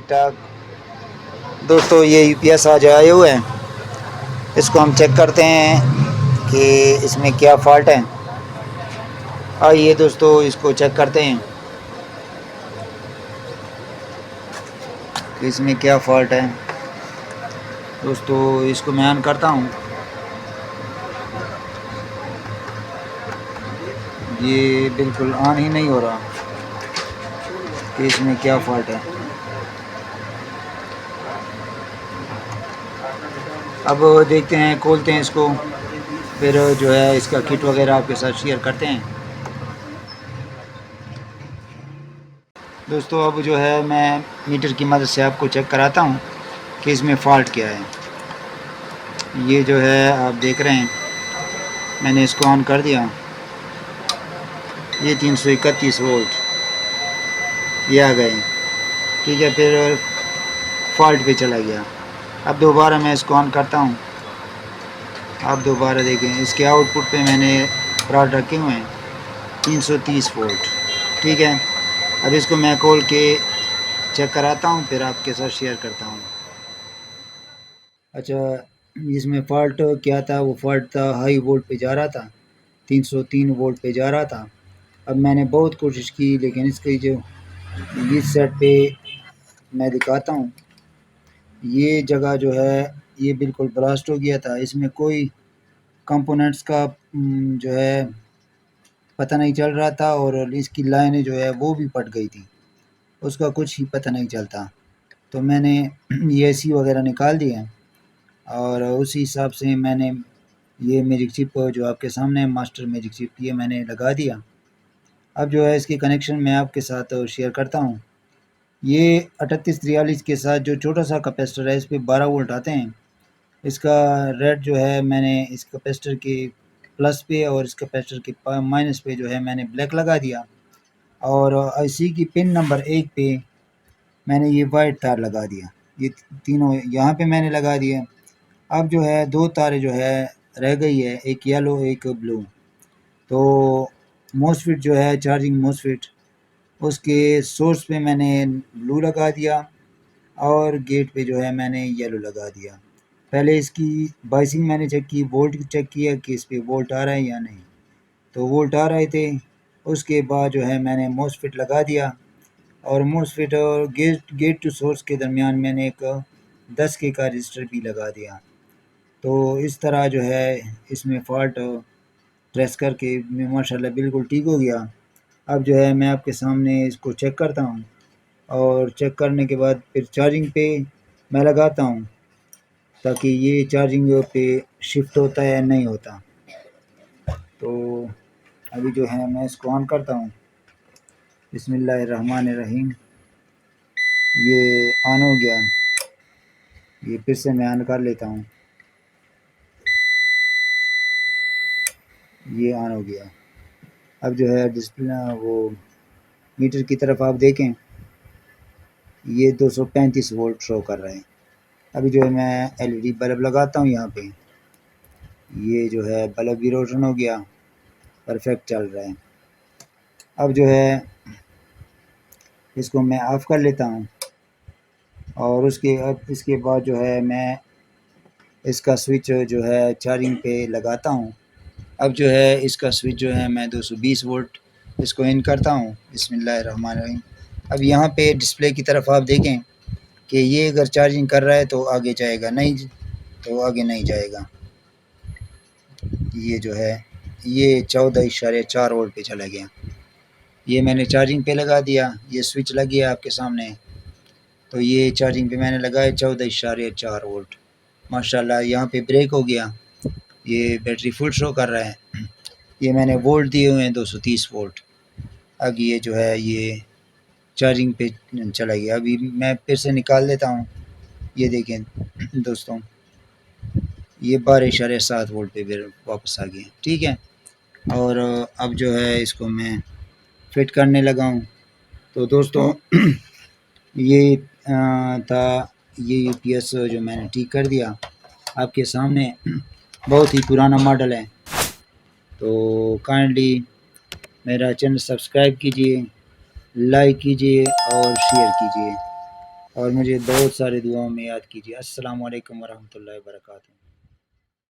दोस्तों ये यूपीएस आज आए हुए हैं, इसको हम चेक करते हैं कि इसमें क्या फ़ॉल्ट है। आइए दोस्तों इसको चेक करते हैं कि इसमें क्या फ़ॉल्ट है। दोस्तों इसको मैं ऑन करता हूँ, ये बिल्कुल ऑन ही नहीं हो रहा कि इसमें क्या फ़ॉल्ट है। अब देखते हैं, खोलते हैं इसको, फिर जो है इसका किट वगैरह आपके साथ शेयर करते हैं। दोस्तों अब जो है मैं मीटर की मदद से आपको चेक कराता हूँ कि इसमें फ़ॉल्ट क्या है। ये जो है आप देख रहे हैं, मैंने इसको ऑन कर दिया, ये 331 वोल्ट ये आ गए। ठीक है, फिर फॉल्ट पे चला गया। अब दोबारा मैं इसको ऑन करता हूँ, आप दोबारा देखें इसके आउटपुट पे मैंने रॉड रखे हुए हैं 330 वोल्ट। ठीक है, अब इसको मैं खोल के चेक कराता हूँ, फिर आपके साथ शेयर करता हूँ। अच्छा, इसमें फ़ॉल्ट क्या था? वो फ़ॉल्ट था हाई वोल्ट पे जा रहा था, 303 वोल्ट पे जा रहा था। अब मैंने बहुत कोशिश की, लेकिन इसकी जो इस सेट पे मैं दिखाता हूँ, ये जगह जो है ये बिल्कुल ब्लास्ट हो गया था। इसमें कोई कंपोनेंट्स का जो है पता नहीं चल रहा था, और इसकी लाइनें जो है वो भी फट गई थी, उसका कुछ ही पता नहीं चलता। तो मैंने ये एसी वगैरह निकाल दिए और उसी हिसाब से मैंने ये मैजिक चिप जो आपके सामने है, मास्टर मैजिक चिप, ये मैंने लगा दिया। अब जो है इसकी कनेक्शन मैं आपके साथ शेयर करता हूँ। ये 3843 के साथ जो छोटा सा कैपेसिटर है, इस पे 12 वोल्ट आते हैं। इसका रेड जो है मैंने इस कैपेसिटर के प्लस पे और इस कैपेसिटर के माइनस पे जो है मैंने ब्लैक लगा दिया, और इसी की पिन नंबर 1 पे मैंने ये वाइट तार लगा दिया। ये तीनों यहाँ पे मैंने लगा दिए। अब जो है 2 तारें जो है रह गई है, एक येलो एक ब्लू। तो मोसफेट जो है चार्जिंग मोसफेट, उसके सोर्स पे मैंने ब्लू लगा दिया और गेट पे जो है मैंने येलो लगा दिया। पहले इसकी बाइसिंग मैंने चेक की, वोल्ट चेक किया कि इस पे वोल्ट आ रहा है या नहीं, तो वोल्ट आ रहे थे। उसके बाद जो है मैंने मोसफेट लगा दिया, और मोसफेट और गेट टू सोर्स के दरमियान मैंने एक 10 के का रजिस्टर भी लगा दिया। तो इस तरह जो है इसमें फ़ॉल्ट ट्रेस करके माशाल्लाह बिल्कुल ठीक हो गया। अब जो है मैं आपके सामने इसको चेक करता हूँ, और चेक करने के बाद फिर चार्जिंग पे मैं लगाता हूँ, ताकि ये चार्जिंग पे शिफ्ट होता है या नहीं होता। तो अभी जो है मैं इसको ऑन करता हूँ, बिस्मिल्लाहिर्रहमानिर्रहीम। ये ऑन हो गया, ये फिर से मैं ऑन कर लेता हूँ, ये ऑन हो गया। अब जो है डिस्प्ले वो मीटर की तरफ आप देखें, ये 235 वोल्ट शो कर रहे हैं। अभी जो है मैं एलईडी बल्ब लगाता हूँ यहाँ पे, ये जो है बल्ब भी रोशन हो गया, परफेक्ट चल रहा है। अब जो है इसको मैं ऑफ़ कर लेता हूँ, और अब इसके बाद जो है मैं इसका स्विच जो है चार्जिंग पे लगाता हूँ। अब जो है इसका स्विच जो है मैं 220 वोल्ट इसको इन करता हूँ, बिस्मिल्लाहिर्रहमानिर्रहीम। अब यहाँ पे डिस्प्ले की तरफ आप देखें कि ये अगर चार्जिंग कर रहा है तो आगे जाएगा, नहीं तो आगे नहीं जाएगा। ये जो है ये 14.4 वोल्ट पे चला गया। ये मैंने चार्जिंग पे लगा दिया, ये स्विच लग गया आपके सामने, तो ये चार्जिंग पे मैंने लगाया 14.4 वोल्ट। माशाल्लाह यहाँ पे ब्रेक हो गया, ये बैटरी फुल शो कर रहा है। ये मैंने वोल्ट दिए हुए हैं 230 वोल्ट। अब ये जो है ये चार्जिंग पे चला गया। अभी मैं फिर से निकाल देता हूँ, ये देखें दोस्तों, ये 12.7 वोल्ट पे फिर वापस आ गया। ठीक है, और अब जो है इसको मैं फिट करने लगा हूँ। तो दोस्तों ये था ये यूपीएस जो मैंने ठीक कर दिया आपके सामने। बहुत ही पुराना मॉडल है, तो काइंडली मेरा चैनल सब्सक्राइब कीजिए, लाइक कीजिए और शेयर कीजिए। और मुझे बहुत सारे दुआओं में याद कीजिए। अस्सलाम वालेकुम वरहमतुल्लाहि वबरकातुहू।